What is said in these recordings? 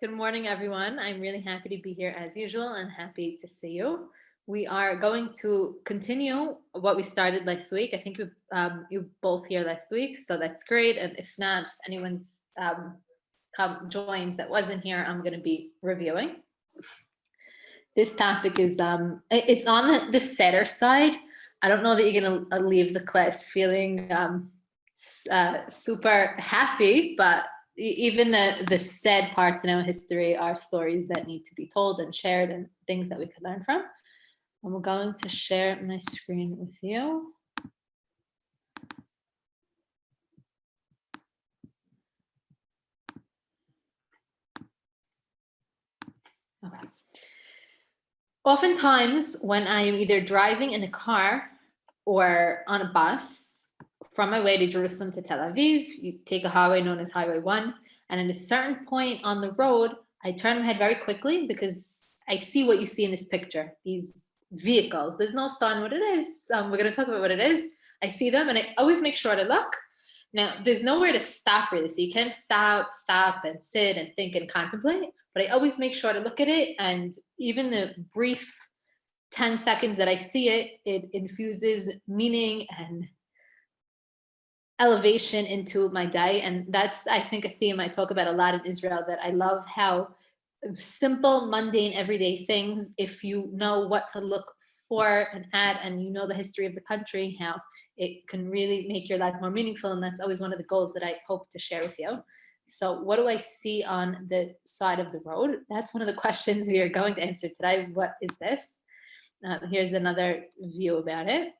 Good morning, everyone. I'm really happy to be here as usual and happy to see you. We are going to continue what we started last week. I think you both here last week, so that's great. And if not, if anyone's joins that wasn't here, I'm going to be reviewing. This topic is it's on the sadder side. I don't know that you're going to leave the class feeling super happy, but even the sad parts in our history are stories that need to be told and shared and things that we could learn from. And we're going to share my screen with you. Okay. Oftentimes when I am either driving in a car or on a bus from my way to Jerusalem to Tel Aviv, you take a highway known as Highway 1, and at a certain point on the road, I turn my head very quickly because I see what you see in this picture, these vehicles. There's no sign what it is. We're going to talk about what it is. I see them and I always make sure to look. Now, there's nowhere to stop really, so you can't stop and sit and think and contemplate, but I always make sure to look at it, and even the brief 10 seconds that I see it, it infuses meaning and elevation into my day. And that's, I think, a theme I talk about a lot in Israel, that I love how simple, mundane, everyday things, if you know what to look for and at, and you know the history of the country, how it can really make your life more meaningful. And that's always one of the goals that I hope to share with you. So what do I see on the side of the road? That's one of the questions we are going to answer today. What is this? Here's another view about it.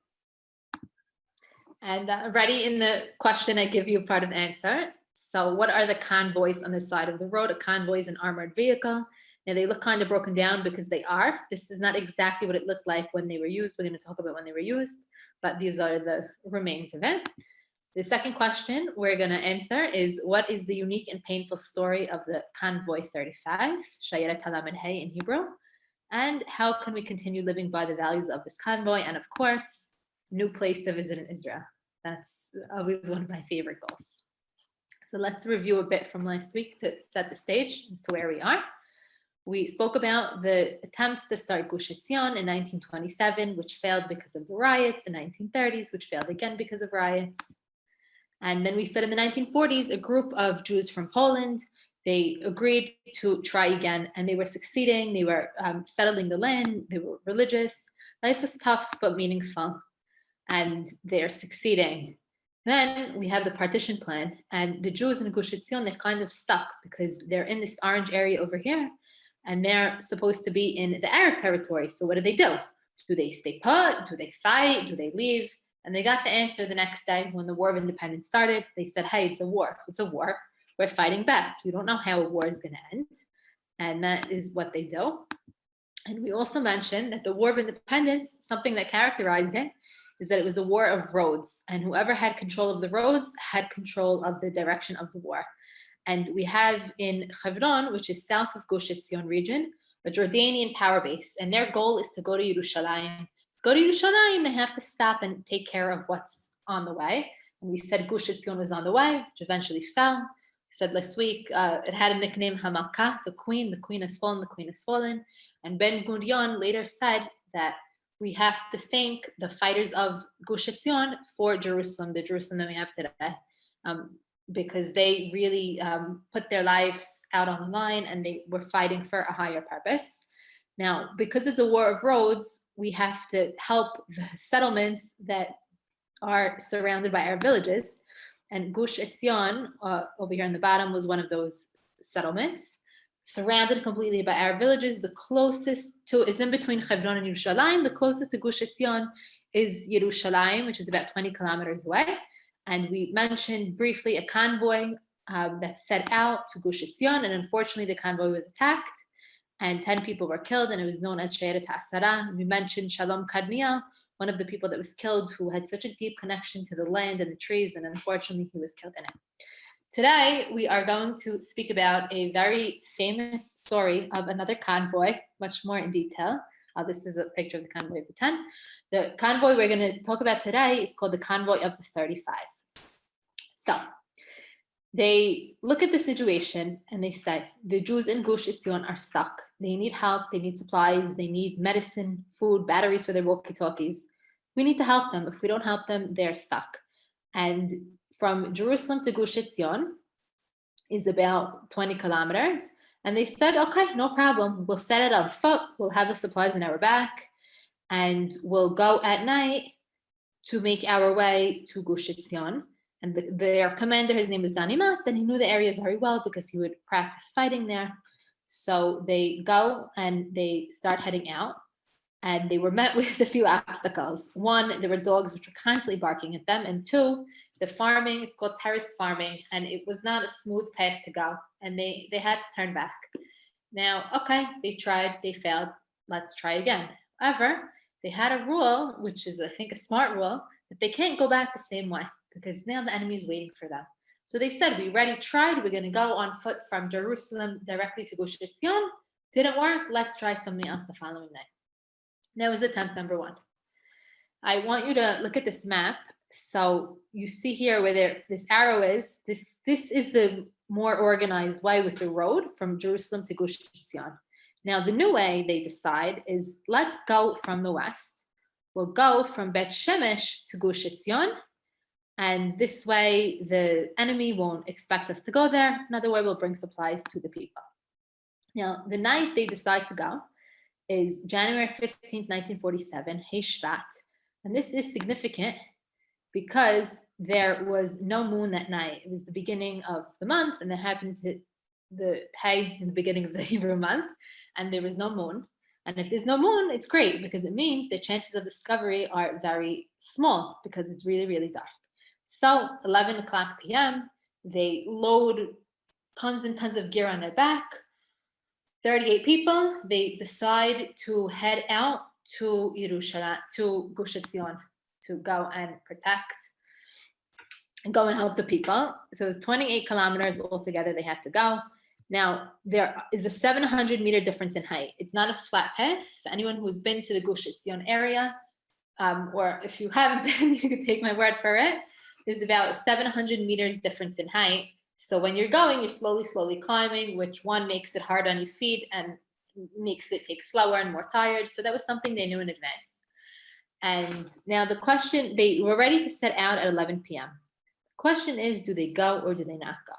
And already in the question, I give you part of the answer. So what are the convoys on the side of the road? A convoy is an armored vehicle. Now they look kind of broken down because they are. This is not exactly what it looked like when they were used. We're going to talk about when they were used, but these are the remains of it. The second question we're going to answer is, what is the unique and painful story of the Convoy 35, Shayarat Halamed Hey in Hebrew? And how can we continue living by the values of this convoy? And of course, new place to visit in Israel. That's always one of my favorite goals. So let's review a bit from last week to set the stage as to where we are. We spoke about the attempts to start Gush Etzion in 1927, which failed because of the riots, the 1930s, which failed again because of riots. And then we said in the 1940s, a group of Jews from Poland, they agreed to try again, and they were succeeding. They were settling the land. They were religious. Life was tough but meaningful, and they're succeeding. Then we have the partition plan, and the Jews in Gush Etzion, they're kind of stuck because they're in this orange area over here, and they're supposed to be in the Arab territory. So what do? Do they stay put? Do they fight? Do they leave? And they got the answer the next day when the War of Independence started. They said, hey, it's a war. If it's a war, we're fighting back. You don't know how a war is going to end. And that is what they do. And we also mentioned that the War of Independence, something that characterized it, is that it was a war of roads. And whoever had control of the roads had control of the direction of the war. And we have in Hebron, which is south of Gush Etzion region, a Jordanian power base. And their goal is to go to Yerushalayim. Go to Yerushalayim, they have to stop and take care of what's on the way. And we said Gush Etzion was on the way, which eventually fell. We said last week, it had a nickname, Hamalka, the queen has fallen, the queen has fallen. And Ben Gurion later said that we have to thank the fighters of Gush Etzion for Jerusalem, the Jerusalem that we have today, because they really put their lives out on the line and they were fighting for a higher purpose. Now, because it's a war of roads, we have to help the settlements that are surrounded by our villages. And Gush Etzion, over here on the bottom, was one of those settlements, surrounded completely by our villages. The closest to, it's in between Hebron and Yerushalayim. The closest to Gush Etzion is Yerushalayim, which is about 20 kilometers away. And we mentioned briefly a convoy that set out to Gush Etzion, and unfortunately the convoy was attacked, and 10 people were killed, and it was known as Shayarat Asara. We mentioned Shalom Kadmiel, one of the people that was killed, who had such a deep connection to the land and the trees, and unfortunately he was killed in it. Today, we are going to speak about a very famous story of another convoy, much more in detail. This is a picture of the convoy of the 10. The convoy we're going to talk about today is called the Convoy of the 35. So, They look at the situation and they say, the Jews in Gush Etzion are stuck. They need help, they need supplies, they need medicine, food, batteries for their walkie-talkies. We need to help them. If we don't help them, they're stuck. And from Jerusalem to Gush Etzion is about 20 kilometers. And they said, okay, no problem. We'll set it on foot. We'll have the supplies in our back. And we'll go at night to make our way to Gush Etzion. And their commander, his name is Dani Mas, and he knew the area very well because he would practice fighting there. So they go and they start heading out. And they were met with a few obstacles. One, there were dogs which were constantly barking at them. And two, the farming, it's called terraced farming, and it was not a smooth path to go. And they had to turn back. Now, okay, they tried, they failed. Let's try again. However, they had a rule, which is, I think, a smart rule, that they can't go back the same way because now the enemy is waiting for them. So they said, we already tried. We're going to go on foot from Jerusalem directly to Gush Etzion. Didn't work. Let's try something else the following night. That was attempt number one. I want you to look at this map. So you see here where this arrow is. This is the more organized way with the road from Jerusalem to Gush Etzion. Now, the new way they decide is let's go from the west. We'll go from Bet Shemesh to Gush Etzion. And this way, the enemy won't expect us to go there. Another way, we'll bring supplies to the people. Now, the night they decide to go is January 15th, 1947, Hey Shvat. And this is significant because there was no moon that night. It was the beginning of the month, and it happened to the Hey in the beginning of the Hebrew month, and there was no moon. And if there's no moon, it's great because it means the chances of discovery are very small because it's really, really dark. So 11 o'clock p.m., they load tons and tons of gear on their back. 38 people, they decide to head out to Yerushalayim, to Gush Etzion, to go and protect and go and help the people. So it was 28 kilometers altogether they had to go. Now, there is a 700-meter difference in height. It's not a flat path. Anyone who's been to the Gush Etzion area, or if you haven't been, you can take my word for it, there's about 700 meters difference in height. So when you're going, you're slowly climbing, which one makes it hard on your feet and makes it take slower and more tired. So that was something they knew in advance. And now the question, they were ready to set out at 11 p.m. The question is, do they go or do they not go?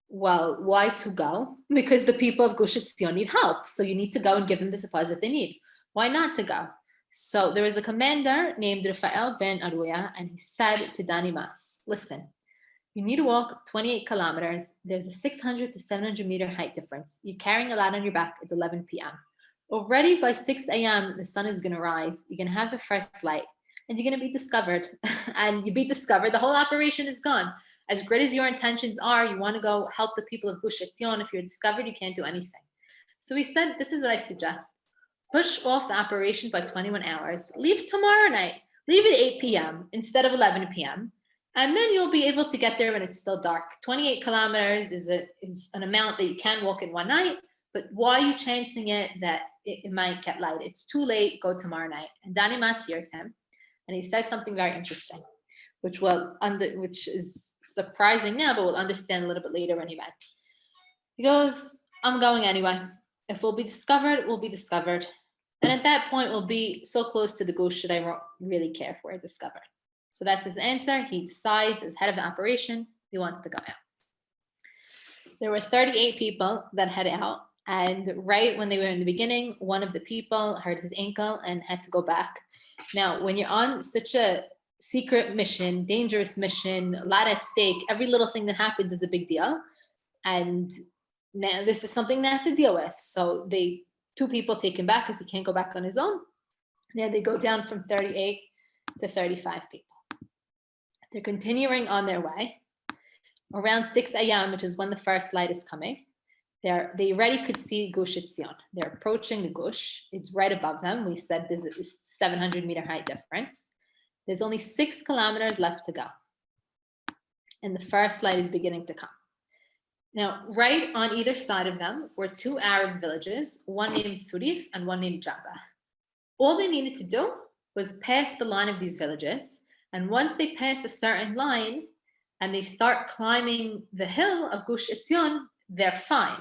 Well, why to go? Because the people of Gush Etzion need help. So you need to go and give them the supplies that they need. Why not to go? So there was a commander named Rafael ben Aruya, and he said to Dani Mas, listen, you need to walk 28 kilometers. There's a 600 to 700 meter height difference. You're carrying a lot on your back. It's 11 p.m. Already by 6 a.m., the sun is going to rise. You're going to have the first light, and you're going to be discovered. And you be discovered, the whole operation is gone. As great as your intentions are, you want to go help the people of Gush Etzion. If you're discovered, you can't do anything. So he said, this is what I suggest. Push off the operation by 21 hours. Leave tomorrow night. Leave at 8 p.m. instead of 11 p.m. And then you'll be able to get there when it's still dark. 28 kilometers is an amount that you can walk in one night, but why are you chancing it that it might get light? It's too late, go tomorrow night. And Dani Mas hears him, and he says something very interesting, which is surprising now, but we'll understand a little bit later when he went. He goes, I'm going anyway. If we'll be discovered, we'll be discovered. And at that point, we'll be so close to the Gush that I won't really care if we're discovered. So that's his answer. He decides, as head of the operation, he wants to go out. There were 38 people that head out. And right when they were in the beginning, one of the people hurt his ankle and had to go back. Now, when you're on such a secret mission, dangerous mission, a lot at stake, every little thing that happens is a big deal. And now this is something they have to deal with. So two people take him back because he can't go back on his own. Now they go down from 38 to 35 people. They're continuing on their way. Around 6 a.m., which is when the first light is coming, they already could see Gush Etzion. They're approaching the Gush. It's right above them. We said there's a 700-meter height difference. There's only 6 kilometers left to go. And the first light is beginning to come. Now, right on either side of them were 2 Arab villages, one named Surif and one named Jabba. All they needed to do was pass the line of these villages. And once they pass a certain line, and they start climbing the hill of Gush Etzion, they're fine.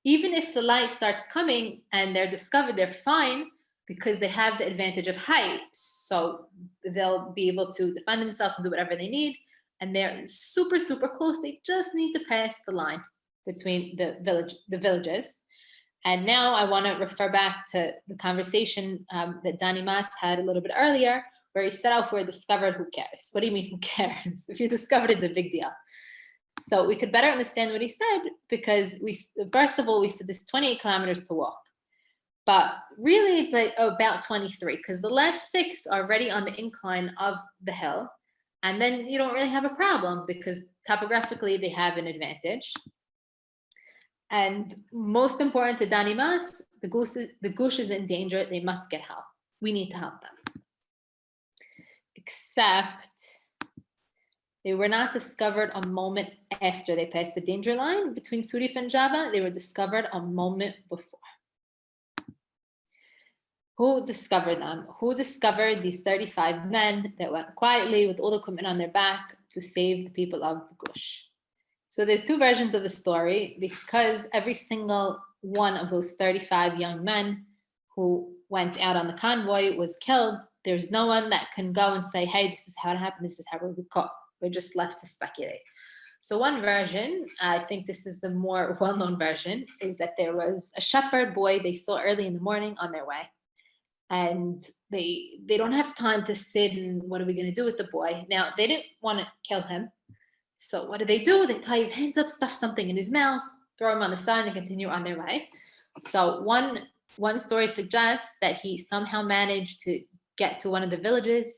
Even if the light starts coming and they're discovered, they're fine because they have the advantage of height. So they'll be able to defend themselves and do whatever they need. And they're super, super close. They just need to pass the line between the villages. And now I want to refer back to the conversation that Danny Mas had a little bit earlier, where he said, if we're discovered, who cares? What do you mean, who cares? If you're discovered, it's a big deal. So we could better understand what he said, because first of all, we said there's 28 kilometers to walk. But really, it's like about 23, because the last 6 are already on the incline of the hill. And then you don't really have a problem, because topographically, they have an advantage. And most important to Danny Mas, the Gush is in danger. They must get help. We need to help them. Except they were not discovered a moment after they passed the danger line between Surif and Jabba. They were discovered a moment before. Who discovered them? Who discovered these 35 men that went quietly with all the equipment on their back to save the people of the Gush? So there's 2 versions of the story, because every single one of those 35 young men who went out on the convoy was killed. There's no one that can go and say, hey, this is how it happened. This is how we were caught. We're just left to speculate. So one version, I think this is the more well-known version, is that there was a shepherd boy they saw early in the morning on their way. And they don't have time to sit and what are we going to do with the boy? Now, they didn't want to kill him. So what do? They tie his hands up, stuff something in his mouth, throw him on the side, and continue on their way. So one story suggests that he somehow managed to get to one of the villages,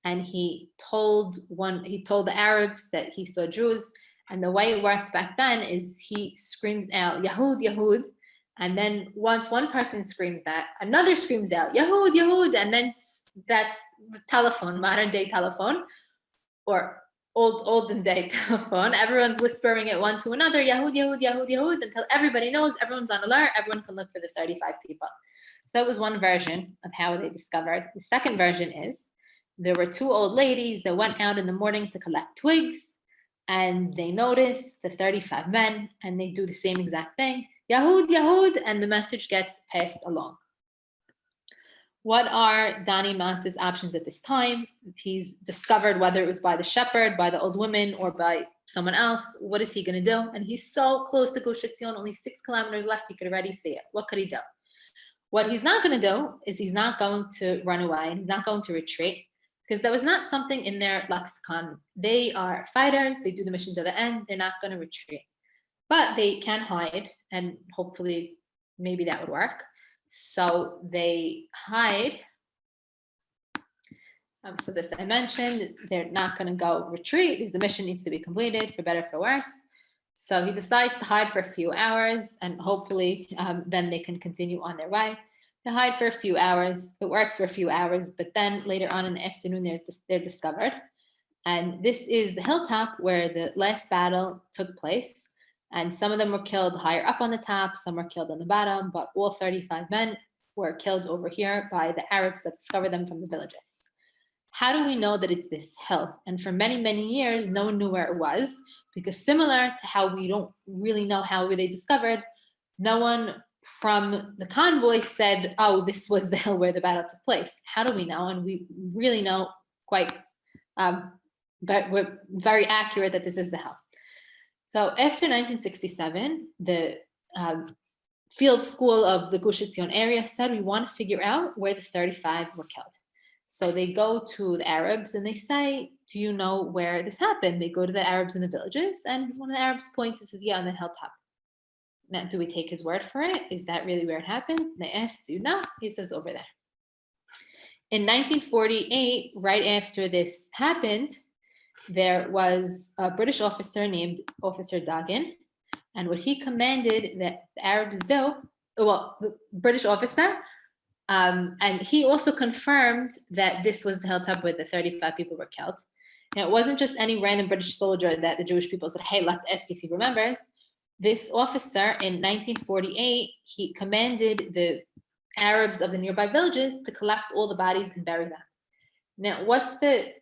and he told the Arabs that he saw Jews. And the way it worked back then is he screams out, Yahud, Yahud. And then once one person screams that, another screams out, Yahud, Yahud. And then that's the telephone, modern day telephone, or olden day telephone. Everyone's whispering it one to another, Yahud, Yahud, Yahud, Yahud, until everybody knows, everyone's on alert, everyone can look for the 35 people. So that was one version of how they discovered. The second version is there were 2 old ladies that went out in the morning to collect twigs, and they notice the 35 men, and they do the same exact thing, Yahud, Yahud, and the message gets passed along. What are Danny Mas's options at this time? He's discovered whether it was by the shepherd, by the old women, or by someone else. What is he going to do? And he's so close to Gush Etzion, only 6 kilometers left. He could already see it. What could he do? What he's not going to do is he's not going to run away, and he's not going to retreat, because that was not something in their lexicon. They are fighters. They do the mission to the end. They're not going to retreat. But they can hide, and hopefully maybe that would work. So they hide. So this I mentioned, they're not going to go retreat. The mission needs to be completed, for better or for worse. So he decides to hide for a few hours, and hopefully then they can continue on their way. They hide for a few hours. It works for a few hours, but then later on in the afternoon, they're discovered. And this is the hilltop where the last battle took place. And some of them were killed higher up on the top, some were killed on the bottom, but all 35 men were killed over here by the Arabs that discovered them from the villages. How do we know that it's this hill? And for many, many years, no one knew where it was, because similar to how we don't really know how were they discovered, no one from the convoy said, oh, this was the hill where the battle took place. How do we know? And we really know quite, we're very accurate that this is the hill. So after 1967, the field school of the Gush Etzion area said, we want to figure out where the 35 were killed. So they go to the Arabs and they say, do you know where this happened? They go to the Arabs in the villages, and one of the Arabs points and says, yeah, on the hilltop. Now, do we take his word for it? Is that really where it happened? They ask, do you know? He says, over there. In 1948, right after this happened, there was a British officer named Officer Dagan, and what he commanded that the Arabs do, well, the British officer, and he also confirmed that this was the hilltop where the 35 people were killed. Now, it wasn't just any random British soldier that the Jewish people said, hey, let's ask if he remembers. This officer in 1948, he commanded the Arabs of the nearby villages to collect all the bodies and bury them. Now, what's the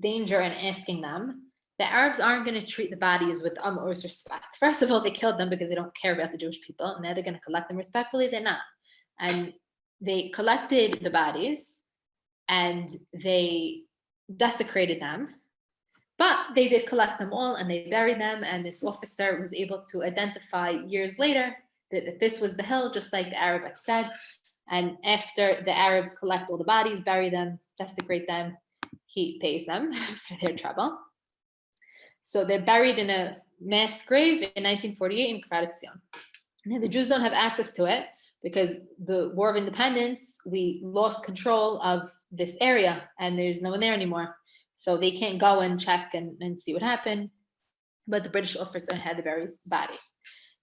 danger in asking them? The Arabs aren't going to treat the bodies with utmost respect. First of all, they killed them because they don't care about the Jewish people. And now they're going to collect them respectfully. They're not. And they collected the bodies and they desecrated them. But they did collect them all and they buried them. And this officer was able to identify years later that this was the hill, just like the Arab had said. And after the Arabs collect all the bodies, bury them, desecrate them, he pays them for their trouble. So they're buried in a mass grave in 1948 in Etzion. Now the Jews don't have access to it because the War of Independence, we lost control of this area and there's no one there anymore. So they can't go and check and see what happened. But the British officer had the buried body.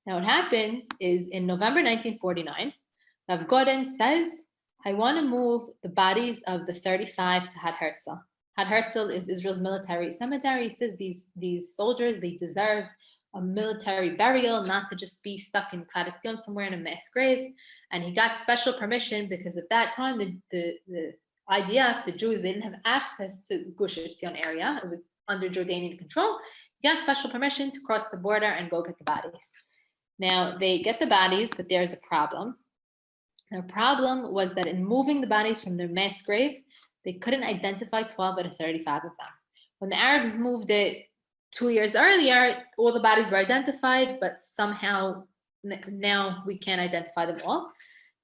Now what happens is in November 1949, Rav Gordon says, I want to move the bodies of the 35 to Had Herzl. Had Herzl is Israel's military cemetery. He says these soldiers, they deserve a military burial, not to just be stuck in Etzion somewhere in a mass grave. And he got special permission because at that time, the IDF, the Jews, they didn't have access to Gush area. It was under Jordanian control. He got special permission to cross the border and go get the bodies. Now, they get the bodies, but there's a problem. The problem was that in moving the bodies from their mass grave, they couldn't identify 12 out of 35 of them. When the Arabs moved it 2 years earlier, all the bodies were identified, but somehow now we can't identify them all.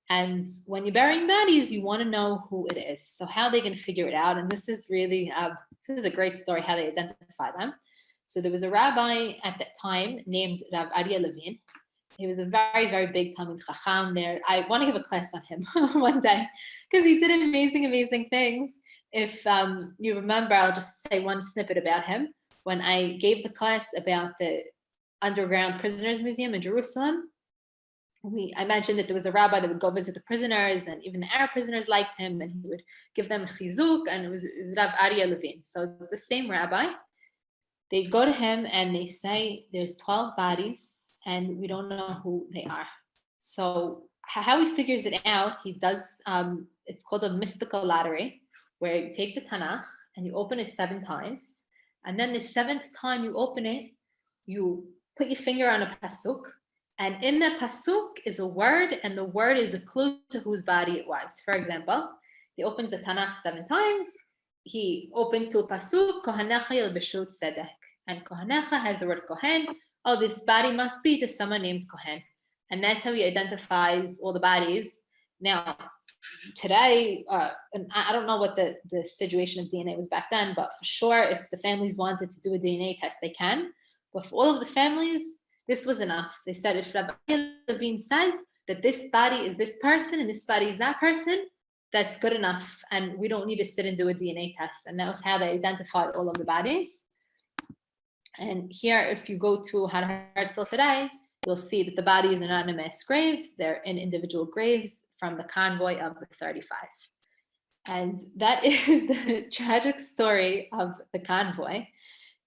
And when you're burying bodies, you want to know who it is. So how are they going to figure it out? And this is really, this is a great story, how they identify them. So there was a rabbi at that time named Rav Aryeh Levin. He was a very, very big Talmid Chacham there. I want to give a class on him one day because he did amazing, amazing things. If you remember, I'll just say one snippet about him. When I gave the class about the Underground Prisoners Museum in Jerusalem, I mentioned that there was a rabbi that would go visit the prisoners, and even the Arab prisoners liked him, and he would give them a chizuk, and it was Rav Aryeh Levin. So it's the same rabbi. They go to him and they say, there's 12 bodies, and we don't know who they are. So how he figures it out, he does, it's called a mystical lottery, where you take the Tanakh and you open it 7 times. And then the 7th time you open it, you put your finger on a pasuk. And in that pasuk is a word, and the word is a clue to whose body it was. For example, he opens the Tanakh 7 times. He opens to a pasuk, Kohanecha Yilbeshu Tzedek. And Kohanecha has the word Kohen. Oh, this body must be to someone named Kohen. And that's how he identifies all the bodies. Now, today, and I don't know what the situation of DNA was back then, but for sure, if the families wanted to do a DNA test, they can. But for all of the families, this was enough. They said, if Rabbi Levine says that this body is this person and this body is that person, that's good enough. And we don't need to sit and do a DNA test. And that was how they identified all of the bodies. And here, if you go to Had Herzl today, you'll see that the bodies are not in a mass grave. They're in individual graves from the convoy of the 35. And that is the tragic story of the convoy.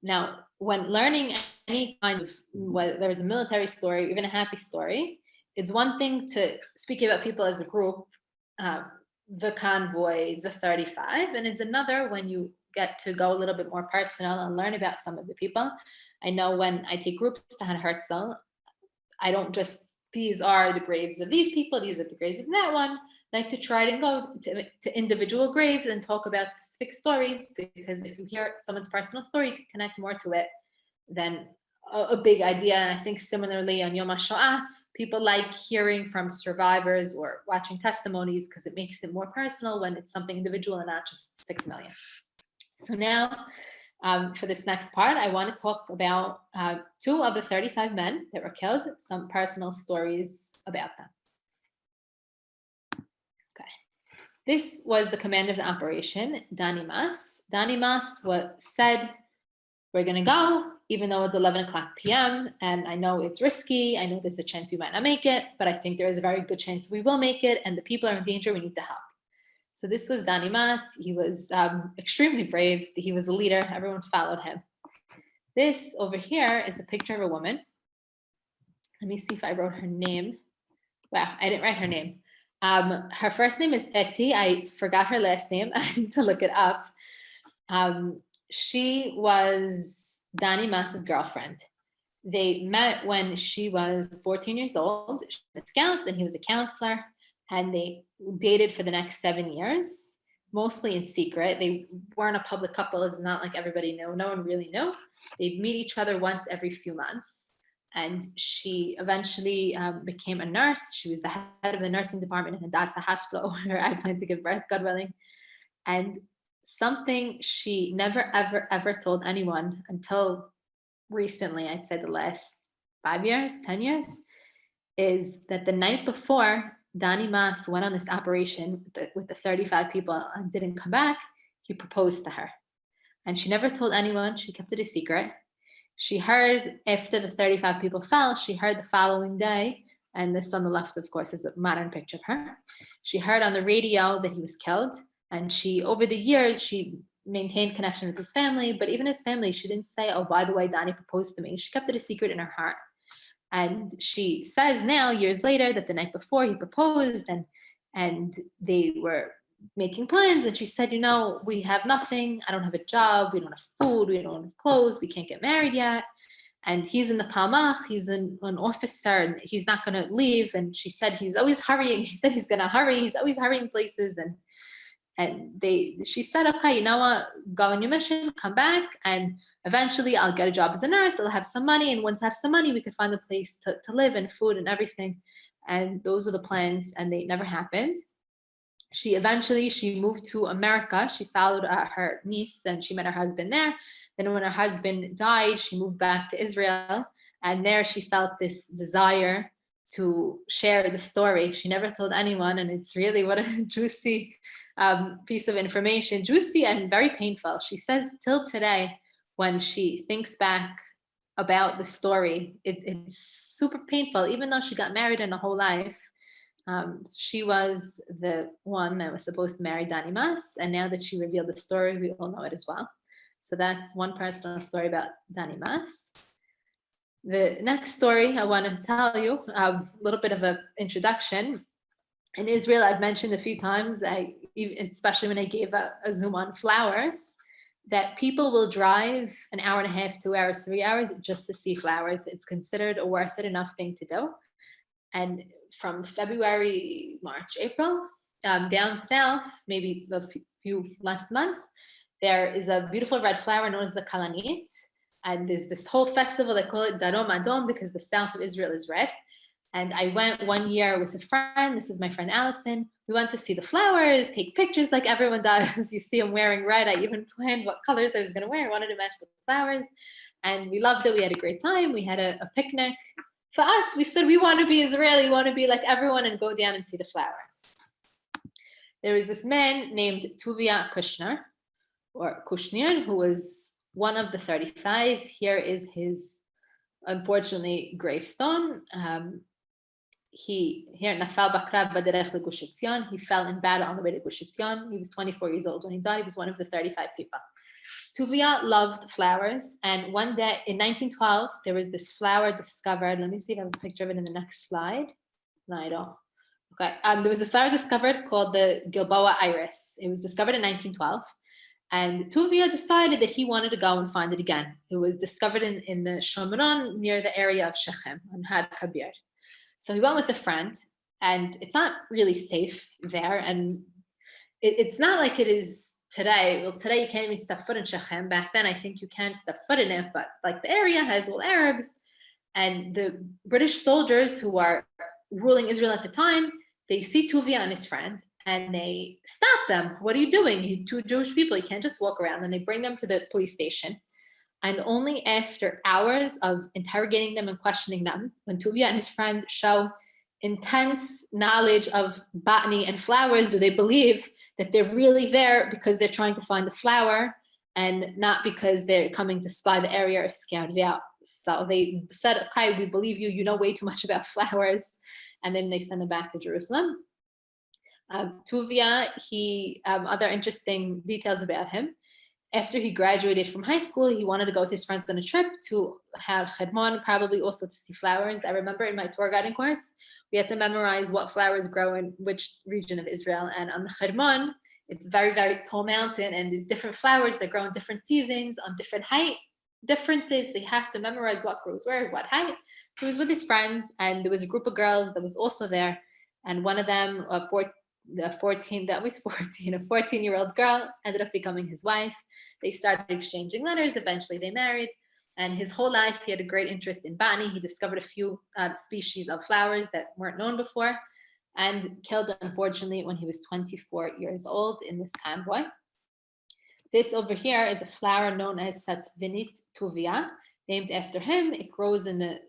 Now, when learning any kind of, whether it's a military story, even a happy story, it's one thing to speak about people as a group, the convoy, the 35, and it's another when you get to go a little bit more personal and learn about some of the people. I know when I take groups to Had Herzl, I don't just, these are the graves of these people, these are the graves of that one. I like to try to go to individual graves and talk about specific stories, because if you hear someone's personal story, you can connect more to it than a big idea. And I think similarly on Yom HaShoah, people like hearing from survivors or watching testimonies because it makes it more personal when it's something individual and not just 6 million. So now, for this next part, I want to talk about 2 of the 35 men that were killed, some personal stories about them. Okay. This was the commander of the operation, Dani Mas. Dani Mas said, we're going to go, even though it's 11 o'clock p.m., and I know it's risky. I know there's a chance we might not make it, but I think there is a very good chance we will make it, and the people are in danger. We need to help. So this was Dani Mas. He was extremely brave. He was a leader. Everyone followed him. This over here is a picture of a woman. Let me see if I wrote her name. Wow, I didn't write her name. Her first name is Eti. I forgot her last name. I need to look it up. She was Dani Mas's girlfriend. They met when she was 14 years old. She was Scouts and he was a counselor, and they dated for the next 7 years, mostly in secret. They weren't a public couple. It's not like everybody knew. No one really knew. They'd meet each other once every few months. And she eventually became a nurse. She was the head of the nursing department in Hadassah Hospital, where I plan to give birth, God willing. And something she never, ever, ever told anyone until recently, I'd say the last 5 years, 10 years, is that the night before Dani Mas went on this operation with the 35 people and didn't come back, he proposed to her. And she never told anyone. She kept it a secret. She heard after the 35 people fell, she heard the following day, and this on the left, of course, is a modern picture of her. She heard on the radio that he was killed. And she, over the years, she maintained connection with his family, but even his family, she didn't say, oh, by the way, Dani proposed to me. She kept it a secret in her heart. And she says now, years later, that the night before he proposed and they were making plans. And she said, we have nothing. I don't have a job. We don't have food. We don't have clothes. We can't get married yet. And he's in the Palmach. He's an officer and he's not going to leave. And she said, he's always hurrying. He said, he's going to hurry. He's always hurrying places. And she said, okay, you know what, go on your mission, come back, and eventually I'll get a job as a nurse, I'll have some money, and once I have some money, we could find a place to live and food and everything. And those were the plans, and they never happened. She moved to America. She followed her niece, and she met her husband there. Then when her husband died, she moved back to Israel, and there she felt this desire to share the story. She never told anyone, and it's really what a juicy piece of information, juicy and very painful. She says till today, when she thinks back about the story, it's super painful, even though she got married in her whole life. She was the one that was supposed to marry Dani Mas, and now that she revealed the story, we all know it as well. So that's one personal story about Dani Mas. The next story I want to tell you, a little bit of an introduction. In Israel, I've mentioned a few times, especially when I gave a Zoom on flowers, that people will drive an hour and a half, 2 hours, 3 hours just to see flowers. It's considered a worth it enough thing to do. And from February, March, April, down south, maybe a few last months, there is a beautiful red flower known as the kalanit. And there's this whole festival, they call it Darom Adom because the south of Israel is red. And I went one year with a friend, this is my friend Allison. We went to see the flowers, take pictures like everyone does. You see them wearing red. I even planned what colors I was gonna wear. I wanted to match the flowers. And we loved it, we had a great time. We had a picnic. For us, we said we want to be Israeli, we want to be like everyone and go down and see the flowers. There was this man named Tuvia Kushner, or Kushnir, who was one of the 35. Here is his, unfortunately, gravestone. He nafal bakrab b'derech leGush Etzion. He fell in battle on the way to Gush Etzion. He was 24 years old when he died. He was one of the 35 people. Tuvia loved flowers, and one day in 1912 there was this flower discovered. Let me see if I have a picture of it in the next slide. No, I don't. Okay, there was this flower discovered called the Gilboa iris. It was discovered in 1912. And Tuvia decided that he wanted to go and find it again. It was discovered in the Shomron near the area of Shechem on Had Kabir. So he went with a friend, and it's not really safe there. And it's not like it is today. Well, today you can't even step foot in Shechem. Back then, I think you can step foot in it, but like the area has all Arabs. And the British soldiers who are ruling Israel at the time, they see Tuvia and his friend, and they stop them. What are you doing? You two Jewish people, you can't just walk around. And they bring them to the police station. And only after hours of interrogating them and questioning them, when Tuvia and his friend show intense knowledge of botany and flowers, do they believe that they're really there because they're trying to find a flower and not because they're coming to spy the area or scout it out. So they said, okay, we believe you. You know way too much about flowers. And then they send them back to Jerusalem. Tuvia, other interesting details about him. After he graduated from high school, he wanted to go with his friends on a trip to have Chedmon, probably also to see flowers. I remember in my tour guiding course, we had to memorize what flowers grow in which region of Israel. And on the Chedmon, it's very, very tall mountain, and there's different flowers that grow in different seasons on different height. differences. So you have to memorize what grows where, what height. He was with his friends, and there was a group of girls that was also there. And one of them, a 14-year-old girl, ended up becoming his wife. They started exchanging letters. Eventually, they married. And his whole life, he had a great interest in botany. He discovered a few species of flowers that weren't known before, and killed, unfortunately, when he was 24 years old in this convoy. This over here is a flower known as Satvinit Tuvia, named after him. It grows in the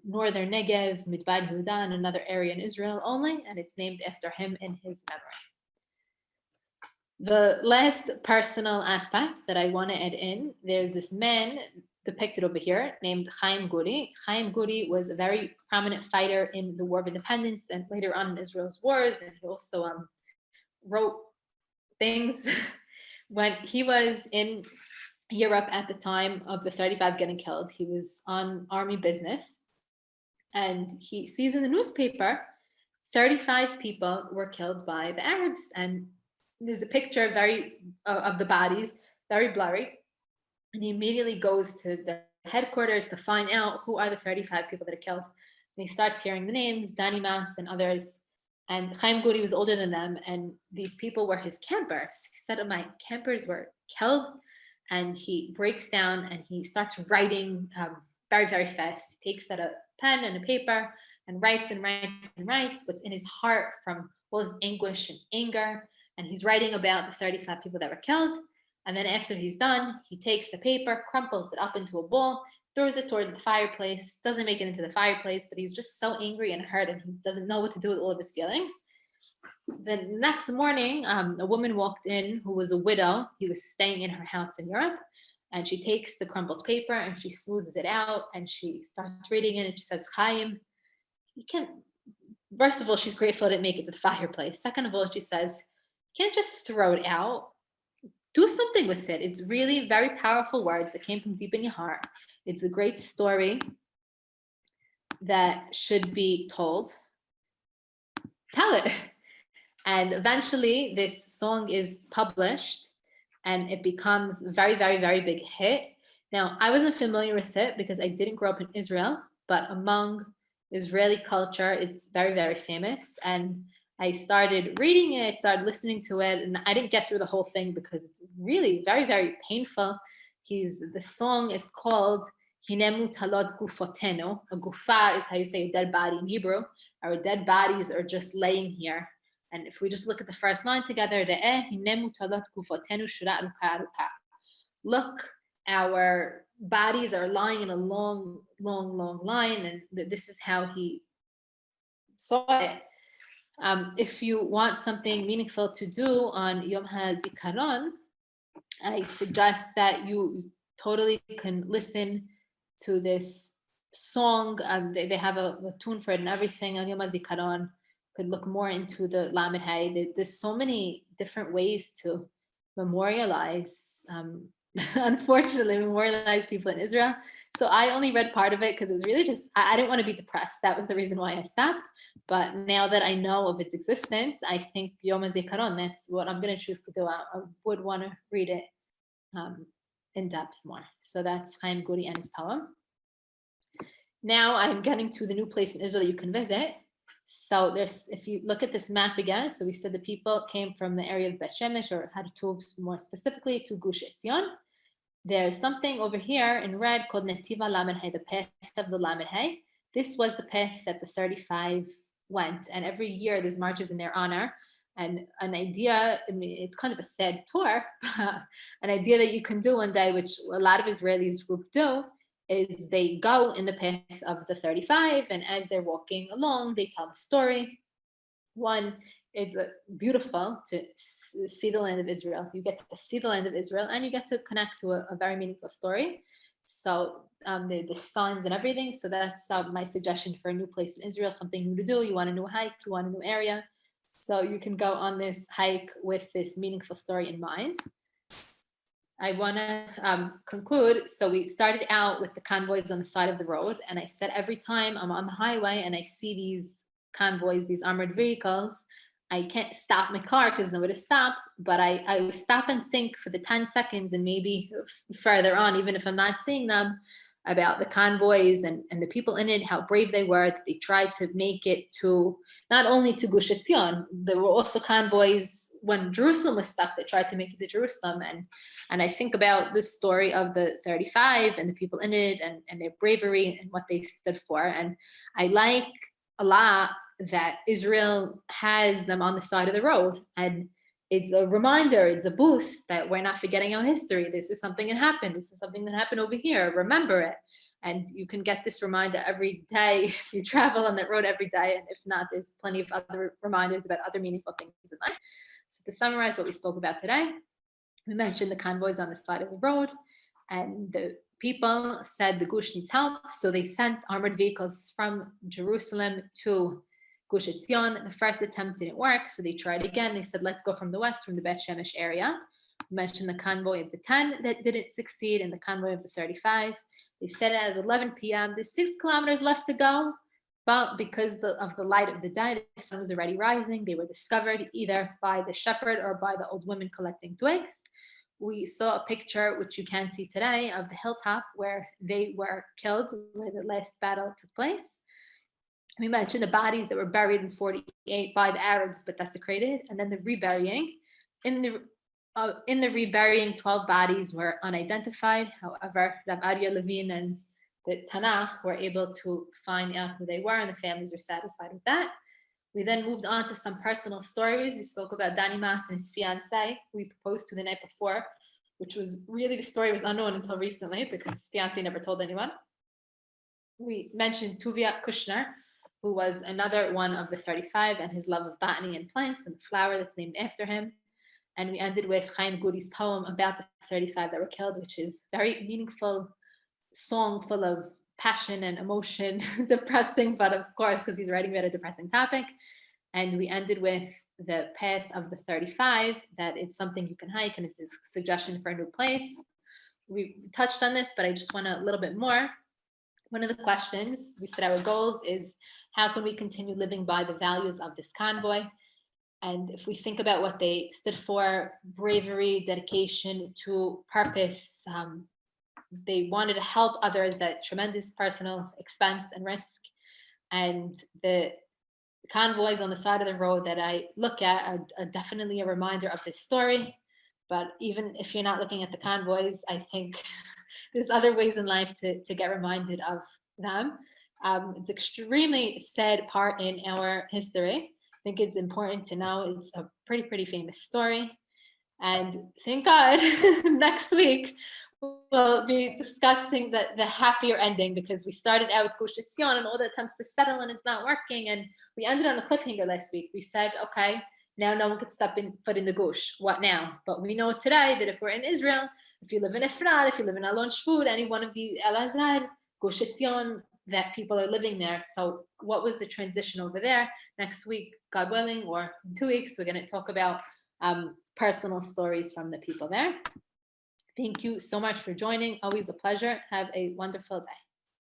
northern Negev, Midbar Yehuda, and another area in Israel only, and it's named after him in his memory. The last personal aspect that I want to add in, there's this man depicted over here named Chaim Guri. Chaim Guri was a very prominent fighter in the War of Independence and later on in Israel's wars, and he also wrote things when he was in Europe at the time of the 35 getting killed. He was on army business, and he sees in the newspaper 35 people were killed by the Arabs, and there's a picture of the bodies, very blurry, and he immediately goes to the headquarters to find out who are the 35 people that are killed. And he starts hearing the names, Dani Mas and others. And Chaim Guri was older than them, and these people were his campers. He said, my campers were killed. And he breaks down and he starts writing very, very fast. He takes out a pen and a paper and writes and writes and writes what's in his heart from all his anguish and anger. And he's writing about the 35 people that were killed. And then after he's done, he takes the paper, crumples it up into a ball, throws it towards the fireplace, doesn't make it into the fireplace, but he's just so angry and hurt, and he doesn't know what to do with all of his feelings. The next morning, a woman walked in who was a widow. He was staying in her house in Europe, and she takes the crumpled paper and she smooths it out and she starts reading it, and she says, Chaim, you can't, first of all, she's grateful it didn't make it to the fireplace. Second of all, she says, you can't just throw it out. Do something with it. It's really very powerful words that came from deep in your heart. It's a great story that should be told. Tell it. And eventually this song is published and it becomes a very, very, very big hit. Now, I wasn't familiar with it because I didn't grow up in Israel, but among Israeli culture, it's very, very famous. And I started reading it, started listening to it, and I didn't get through the whole thing because it's really very, very painful. The song is called Hinemu Talot Gufotenu. A gufa is how you say a dead body in Hebrew. Our dead bodies are just laying here. And if we just look at the first line together, Hinemu Talot Gufotenu Shura Ruka Ruka. Look, our bodies are lying in a long, long, long line, and this is how he saw it. If you want something meaningful to do on Yom HaZikaron, I suggest that you totally can listen to this song. They have a tune for it and everything on Yom HaZikaron. Could look more into the Lamed Hay. There's so many different ways to memorialize, unfortunately, memorialize people in Israel. So I only read part of it because it was really just, I didn't want to be depressed. That was the reason why I stopped. But now that I know of its existence, I think Yom HaZikaron, that's what I'm going to choose to do. I would want to read it in depth more. So that's Chaim Guri and his poem. Now I'm getting to the new place in Israel that you can visit. So if you look at this map again, so we said the people came from the area of Bet Shemesh, or Hartuv more specifically, to Gush Etzion. There's something over here in red called Netiva Lamed Hay, the path of the Lamed Hay. This was the path that the 35 went, and every year there's marches in their honor. And an idea, I mean, it's kind of a sad tour, but an idea that you can do one day, which a lot of Israelis group do, is they go in the path of the 35, and as they're walking along, they tell the story. One, it's beautiful to see the land of Israel. You get to see the land of Israel, and you get to connect to a very meaningful story. So the signs and everything. So that's my suggestion for a new place in Israel, something new to do. You want a new hike, you want a new area. So you can go on this hike with this meaningful story in mind. I want to conclude. So we started out with the convoys on the side of the road. And I said every time I'm on the highway and I see these convoys, these armored vehicles, I can't stop my car because nowhere to stop, but I stop and think for the 10 seconds and maybe further on, even if I'm not seeing them, about the convoys and the people in it, how brave they were, that they tried to make it to not only to Gush Etzion, there were also convoys when Jerusalem was stuck that tried to make it to Jerusalem. And I think about the story of the 35 and the people in it and their bravery and what they stood for. And I like a lot that Israel has them on the side of the road. And it's a reminder, it's a boost that we're not forgetting our history. This is something that happened. This is something that happened over here. Remember it. And you can get this reminder every day if you travel on that road every day. And if not, there's plenty of other reminders about other meaningful things in life. So to summarize what we spoke about today, we mentioned the convoys on the side of the road, and the people said the Gush needs help. So they sent armored vehicles from Jerusalem to Gush Etzion. The first attempt didn't work, so they tried again. They said, let's go from the west, from the Bet Shemesh area. We mentioned the convoy of the 10 that didn't succeed and the convoy of the 35. They set it at 11 p.m. There's 6 kilometers left to go, but because of the light of the day, the sun was already rising. They were discovered either by the shepherd or by the old women collecting twigs. We saw a picture, which you can see today, of the hilltop where they were killed, where the last battle took place. We mentioned the bodies that were buried in 48 by the Arabs but desecrated, and then the reburying. In the reburying, 12 bodies were unidentified. However, Rav Aryeh Levine and the Tanakh were able to find out who they were, and the families were satisfied with that. We then moved on to some personal stories. We spoke about Danny Mas and his fiancée, who we proposed to the night before, which was really, the story was unknown until recently because his fiancée never told anyone. We mentioned Tuvia Kushner, who was another one of the 35, and his love of botany and plants and the flower that's named after him. And we ended with Chaim Guri's poem about the 35 that were killed, which is very meaningful song full of passion and emotion, depressing, but of course, because he's writing about a depressing topic. And we ended with the path of the 35, that it's something you can hike and it's a suggestion for a new place. We touched on this, but I just want a little bit more. One of the questions we said our goals is, how can we continue living by the values of this convoy? And if we think about what they stood for, bravery, dedication to purpose, they wanted to help others at tremendous personal expense and risk. And the convoys on the side of the road that I look at are definitely a reminder of this story. But even if you're not looking at the convoys, I think there's other ways in life to get reminded of them. It's extremely sad part in our history. I think it's important to know it's a pretty famous story. And thank God next week we'll be discussing the happier ending, because we started out with Gush Etzion and all the attempts to settle and it's not working. And we ended on a cliffhanger last week. We said, okay, now no one could step in foot in the Gush. What now? But we know today that if we're in Israel, if you live in Efrat, if you live in Alon Shvut, any one of the El Azad, Gush Etzion, that people are living there. So what was the transition over there? Next week, God willing, or in 2 weeks, we're going to talk about personal stories from the people there. Thank you so much for joining. Always a pleasure. Have a wonderful day.